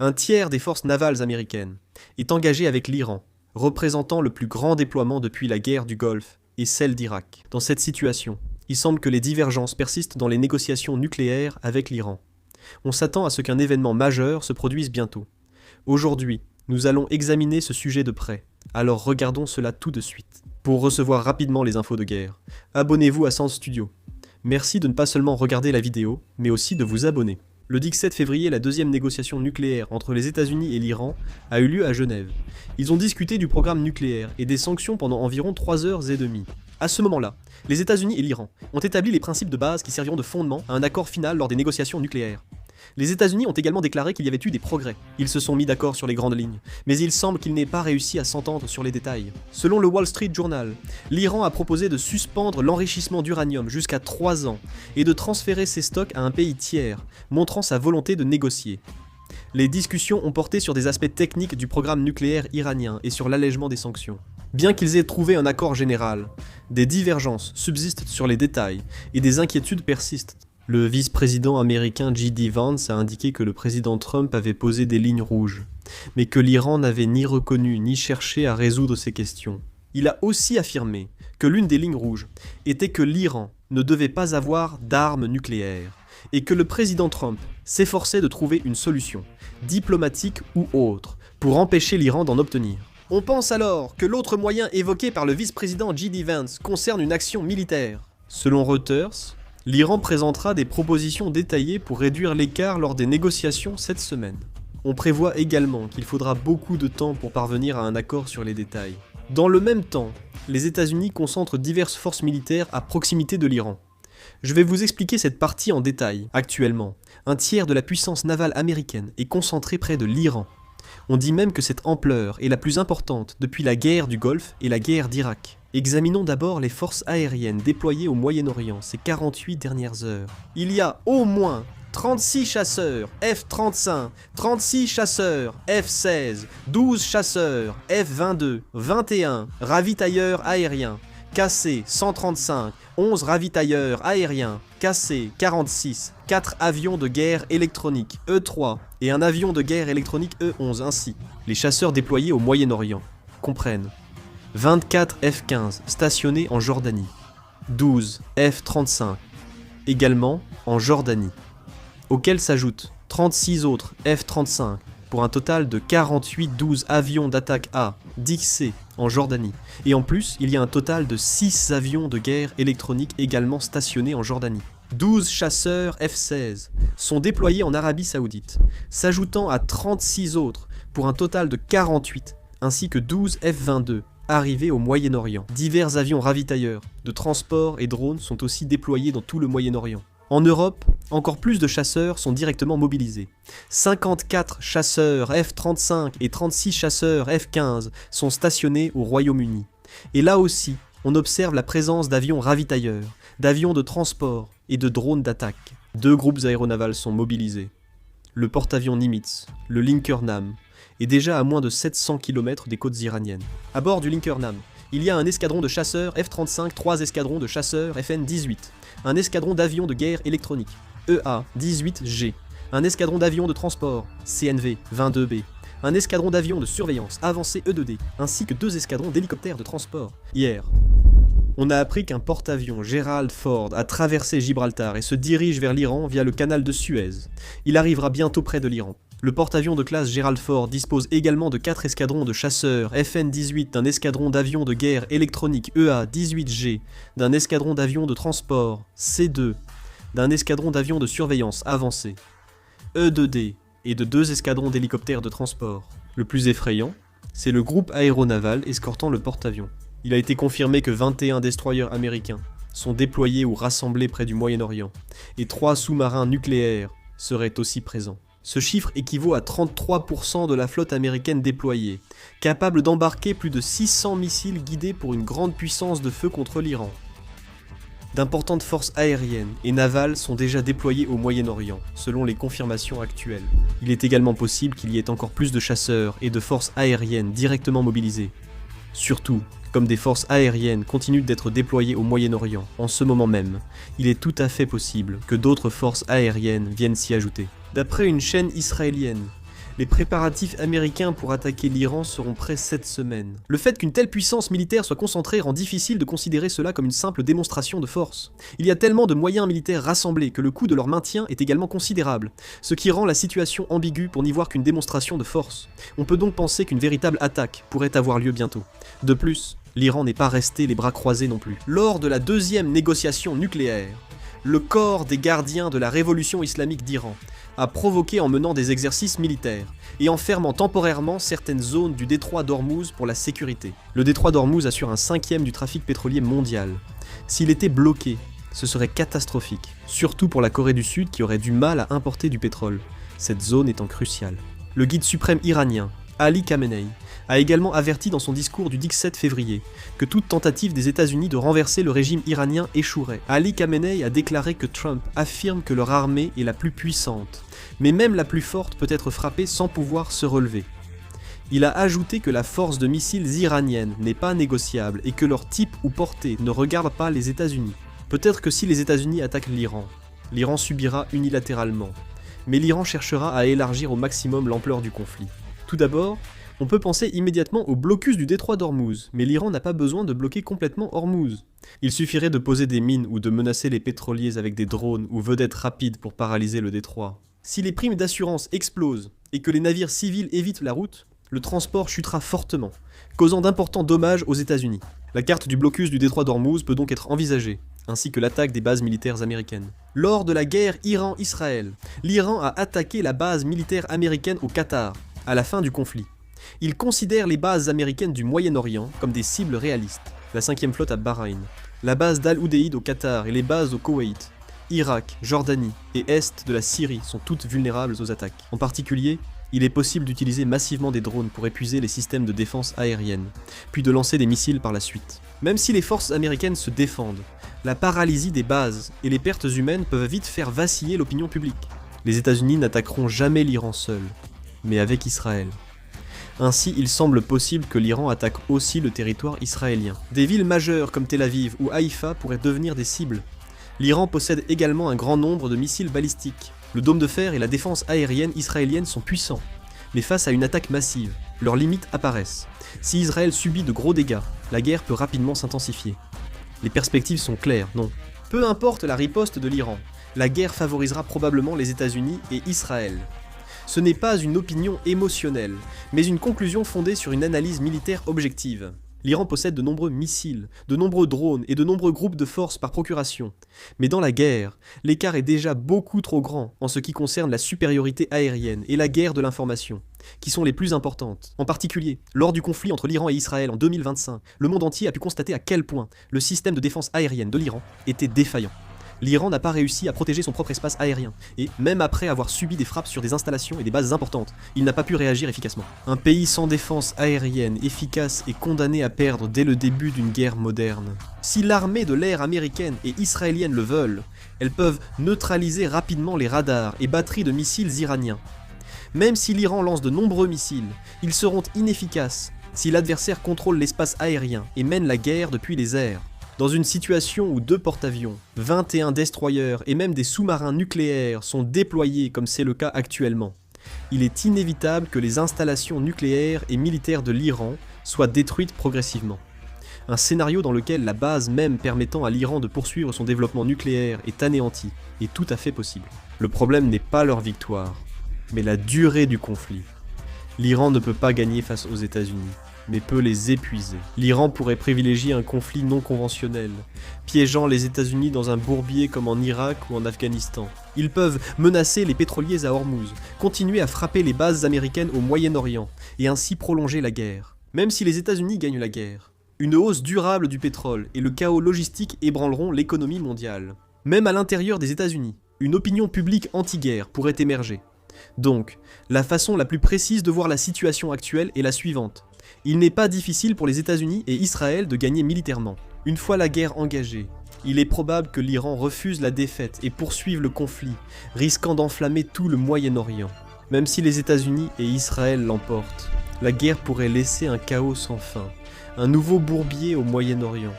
Un tiers des forces navales américaines est engagé avec l'Iran, représentant le plus grand déploiement depuis la guerre du Golfe et celle d'Irak. Dans cette situation, il semble que les divergences persistent dans les négociations nucléaires avec l'Iran. On s'attend à ce qu'un événement majeur se produise bientôt. Aujourd'hui, nous allons examiner ce sujet de près, alors regardons cela tout de suite. Pour recevoir rapidement les infos de guerre, abonnez-vous à Sens Studio. Merci de ne pas seulement regarder la vidéo, mais aussi de vous abonner. Le 17 février, la deuxième négociation nucléaire entre les États-Unis et l'Iran a eu lieu à Genève. Ils ont discuté du programme nucléaire et des sanctions pendant environ 3h30. À ce moment-là, les États-Unis et l'Iran ont établi les principes de base qui serviront de fondement à un accord final lors des négociations nucléaires. Les États-Unis ont également déclaré qu'il y avait eu des progrès. Ils se sont mis d'accord sur les grandes lignes, mais il semble qu'ils n'aient pas réussi à s'entendre sur les détails. Selon le Wall Street Journal, l'Iran a proposé de suspendre l'enrichissement d'uranium jusqu'à 3 ans et de transférer ses stocks à un pays tiers, montrant sa volonté de négocier. Les discussions ont porté sur des aspects techniques du programme nucléaire iranien et sur l'allègement des sanctions. Bien qu'ils aient trouvé un accord général, des divergences subsistent sur les détails et des inquiétudes persistent. Le vice-président américain J.D. Vance a indiqué que le président Trump avait posé des lignes rouges, mais que l'Iran n'avait ni reconnu ni cherché à résoudre ces questions. Il a aussi affirmé que l'une des lignes rouges était que l'Iran ne devait pas avoir d'armes nucléaires, et que le président Trump s'efforçait de trouver une solution, diplomatique ou autre, pour empêcher l'Iran d'en obtenir. On pense alors que l'autre moyen évoqué par le vice-président J.D. Vance concerne une action militaire. Selon Reuters, l'Iran présentera des propositions détaillées pour réduire l'écart lors des négociations cette semaine. On prévoit également qu'il faudra beaucoup de temps pour parvenir à un accord sur les détails. Dans le même temps, les États-Unis concentrent diverses forces militaires à proximité de l'Iran. Je vais vous expliquer cette partie en détail. Actuellement, un tiers de la puissance navale américaine est concentré près de l'Iran. On dit même que cette ampleur est la plus importante depuis la guerre du Golfe et la guerre d'Irak. Examinons d'abord les forces aériennes déployées au Moyen-Orient ces 48 dernières heures. Il y a au moins 36 chasseurs F-35, 36 chasseurs F-16, 12 chasseurs F-22, 21 ravitailleurs aériens, KC-135, 11 ravitailleurs aériens, KC-46, 4 avions de guerre électronique E-3 et un avion de guerre électronique E-11 ainsi. Les chasseurs déployés au Moyen-Orient comprennent 24 F-15 stationnés en Jordanie, 12 F-35 également en Jordanie, auxquels s'ajoutent 36 autres F-35 pour un total de 48-12 avions d'attaque A, d'XC en Jordanie. Et en plus, il y a un total de 6 avions de guerre électronique également stationnés en Jordanie. 12 chasseurs F-16 sont déployés en Arabie Saoudite, s'ajoutant à 36 autres pour un total de 48, ainsi que 12 F-22 arrivés au Moyen-Orient. Divers avions ravitailleurs, de transport et drones sont aussi déployés dans tout le Moyen-Orient. En Europe, encore plus de chasseurs sont directement mobilisés. 54 chasseurs F-35 et 36 chasseurs F-15 sont stationnés au Royaume-Uni. Et là aussi, on observe la présence d'avions ravitailleurs, d'avions de transport et de drones d'attaque. 2 groupes aéronavals sont mobilisés. Le porte-avions Nimitz, le Linker Nam, est déjà à moins de 700 km des côtes iraniennes. À bord du Linker Nam, il y a un escadron de chasseurs F-35, 3 escadrons de chasseurs FN-18, un escadron d'avions de guerre électronique, EA-18G, un escadron d'avions de transport, CNV-22B, un escadron d'avions de surveillance avancé E2D, ainsi que 2 escadrons d'hélicoptères de transport. Hier, on a appris qu'un porte-avions Gerald Ford a traversé Gibraltar et se dirige vers l'Iran via le canal de Suez. Il arrivera bientôt près de l'Iran. Le porte-avions de classe Gerald Ford dispose également de 4 escadrons de chasseurs FN-18, d'un escadron d'avions de guerre électronique EA-18G, d'un escadron d'avions de transport C2, d'un escadron d'avions de surveillance avancé E2D et de 2 escadrons d'hélicoptères de transport. Le plus effrayant, c'est le groupe aéronaval escortant le porte-avions. Il a été confirmé que 21 destroyers américains sont déployés ou rassemblés près du Moyen-Orient, et 3 sous-marins nucléaires seraient aussi présents. Ce chiffre équivaut à 33% de la flotte américaine déployée, capable d'embarquer plus de 600 missiles guidés pour une grande puissance de feu contre l'Iran. D'importantes forces aériennes et navales sont déjà déployées au Moyen-Orient, selon les confirmations actuelles. Il est également possible qu'il y ait encore plus de chasseurs et de forces aériennes directement mobilisées. Surtout, comme des forces aériennes continuent d'être déployées au Moyen-Orient en ce moment même, il est tout à fait possible que d'autres forces aériennes viennent s'y ajouter. D'après une chaîne israélienne, Les préparatifs américains pour attaquer l'Iran seront prêts cette semaine. Le fait qu'une telle puissance militaire soit concentrée rend difficile de considérer cela comme une simple démonstration de force. Il y a tellement de moyens militaires rassemblés que le coût de leur maintien est également considérable, ce qui rend la situation ambiguë pour n'y voir qu'une démonstration de force. On peut donc penser qu'une véritable attaque pourrait avoir lieu bientôt. De plus, l'Iran n'est pas resté les bras croisés non plus. Lors de la deuxième négociation nucléaire, le corps des gardiens de la révolution islamique d'Iran a provoqué en menant des exercices militaires et en fermant temporairement certaines zones du détroit d'Ormuz pour la sécurité. Le détroit d'Ormuz assure un cinquième du trafic pétrolier mondial. S'il était bloqué, ce serait catastrophique, surtout pour la Corée du Sud qui aurait du mal à importer du pétrole, cette zone étant cruciale. Le guide suprême iranien, Ali Khamenei, a également averti dans son discours du 17 février que toute tentative des États-Unis de renverser le régime iranien échouerait. Ali Khamenei a déclaré que Trump affirme que leur armée est la plus puissante, mais même la plus forte peut être frappée sans pouvoir se relever. Il a ajouté que la force de missiles iranienne n'est pas négociable et que leur type ou portée ne regarde pas les États-Unis. Peut-être que si les États-Unis attaquent l'Iran subira unilatéralement, mais l'Iran cherchera à élargir au maximum l'ampleur du conflit. Tout d'abord, on peut penser immédiatement au blocus du détroit d'Ormuz, mais l'Iran n'a pas besoin de bloquer complètement Ormuz. Il suffirait de poser des mines ou de menacer les pétroliers avec des drones ou vedettes rapides pour paralyser le détroit. Si les primes d'assurance explosent et que les navires civils évitent la route, le transport chutera fortement, causant d'importants dommages aux États-Unis. La carte du blocus du détroit d'Ormuz peut donc être envisagée, ainsi que l'attaque des bases militaires américaines. Lors de la guerre Iran-Israël, l'Iran a attaqué la base militaire américaine au Qatar, à la fin du conflit. Il considère les bases américaines du Moyen-Orient comme des cibles réalistes. La 5e flotte à Bahreïn, la base d'Al-Udeid au Qatar et les bases au Koweït, Irak, Jordanie et Est de la Syrie sont toutes vulnérables aux attaques. En particulier, il est possible d'utiliser massivement des drones pour épuiser les systèmes de défense aérienne, puis de lancer des missiles par la suite. Même si les forces américaines se défendent, la paralysie des bases et les pertes humaines peuvent vite faire vaciller l'opinion publique. Les États-Unis n'attaqueront jamais l'Iran seul, mais avec Israël. Ainsi, il semble possible que l'Iran attaque aussi le territoire israélien. Des villes majeures comme Tel Aviv ou Haïfa pourraient devenir des cibles. L'Iran possède également un grand nombre de missiles balistiques. Le dôme de fer et la défense aérienne israélienne sont puissants. Mais face à une attaque massive, leurs limites apparaissent. Si Israël subit de gros dégâts, la guerre peut rapidement s'intensifier. Les perspectives sont claires, non. Peu importe la riposte de l'Iran, la guerre favorisera probablement les États-Unis et Israël. Ce n'est pas une opinion émotionnelle, mais une conclusion fondée sur une analyse militaire objective. L'Iran possède de nombreux missiles, de nombreux drones et de nombreux groupes de forces par procuration. Mais dans la guerre, l'écart est déjà beaucoup trop grand en ce qui concerne la supériorité aérienne et la guerre de l'information, qui sont les plus importantes. En particulier, lors du conflit entre l'Iran et Israël en 2025, le monde entier a pu constater à quel point le système de défense aérienne de l'Iran était défaillant. L'Iran n'a pas réussi à protéger son propre espace aérien, et même après avoir subi des frappes sur des installations et des bases importantes, il n'a pas pu réagir efficacement. Un pays sans défense aérienne efficace est condamné à perdre dès le début d'une guerre moderne. Si l'armée de l'air américaine et israélienne le veulent, elles peuvent neutraliser rapidement les radars et batteries de missiles iraniens. Même si l'Iran lance de nombreux missiles, ils seront inefficaces si l'adversaire contrôle l'espace aérien et mène la guerre depuis les airs. Dans une situation où 2 porte-avions, 21 destroyers et même des sous-marins nucléaires sont déployés comme c'est le cas actuellement, il est inévitable que les installations nucléaires et militaires de l'Iran soient détruites progressivement. Un scénario dans lequel la base même permettant à l'Iran de poursuivre son développement nucléaire est anéanti est tout à fait possible. Le problème n'est pas leur victoire, mais la durée du conflit. L'Iran ne peut pas gagner face aux États-Unis, mais peut les épuiser. L'Iran pourrait privilégier un conflit non conventionnel, piégeant les États-Unis dans un bourbier comme en Irak ou en Afghanistan. Ils peuvent menacer les pétroliers à Ormuz, continuer à frapper les bases américaines au Moyen-Orient, et ainsi prolonger la guerre. Même si les États-Unis gagnent la guerre, une hausse durable du pétrole et le chaos logistique ébranleront l'économie mondiale. Même à l'intérieur des États-Unis, une opinion publique anti-guerre pourrait émerger. Donc, la façon la plus précise de voir la situation actuelle est la suivante. Il n'est pas difficile pour les États-Unis et Israël de gagner militairement. Une fois la guerre engagée, il est probable que l'Iran refuse la défaite et poursuive le conflit, risquant d'enflammer tout le Moyen-Orient. Même si les États-Unis et Israël l'emportent, la guerre pourrait laisser un chaos sans fin, un nouveau bourbier au Moyen-Orient.